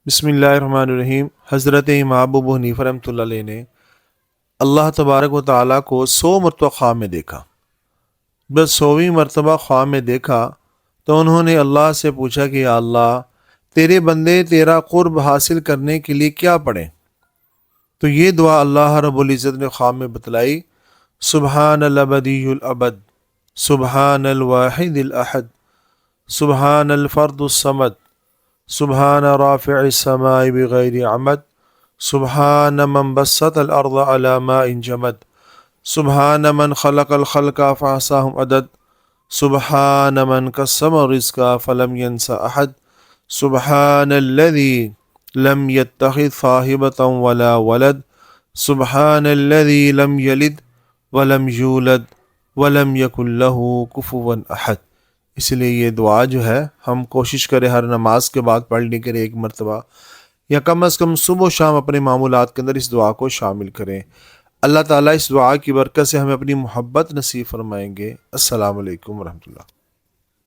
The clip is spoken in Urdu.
بسم اللہ الرحمن الرحیم۔ حضرت امام ابو حنیفہ رحمۃ اللہ علیہ نے اللہ تبارک و تعالیٰ کو 100 مرتبہ خواب میں دیکھا۔ بس 100ویں مرتبہ خواب میں دیکھا تو انہوں نے اللہ سے پوچھا کہ یا اللہ، تیرے بندے تیرا قرب حاصل کرنے کے لیے کیا پڑھیں؟ تو یہ دعا اللہ رب العزت نے خواب میں بتلائی: سبحان الابدی الابد، سبحان الواحد الاحد، سبحان الفرد الصمد، سبحان رافع السماء بغیر عمد، سبحان من بسط الارض على ماء جمد، سبحان من خلق الخلق فاحصاهم عدد، سبحان من قسم الرزق فلم ينس احد، سبحان الذي لم يتخذ صاحبة ولا ولد، سبحان الذي لم يلد ولم يولد ولم يكن له كفوا احد۔ اس لیے یہ دعا جو ہے ہم کوشش کریں ہر نماز کے بعد پڑھنے کے لیے 1 مرتبہ، یا کم از کم صبح و شام اپنے معمولات کے اندر اس دعا کو شامل کریں۔ اللہ تعالیٰ اس دعا کی برکت سے ہمیں اپنی محبت نصیب فرمائیں گے۔ السلام علیکم ورحمۃ اللہ۔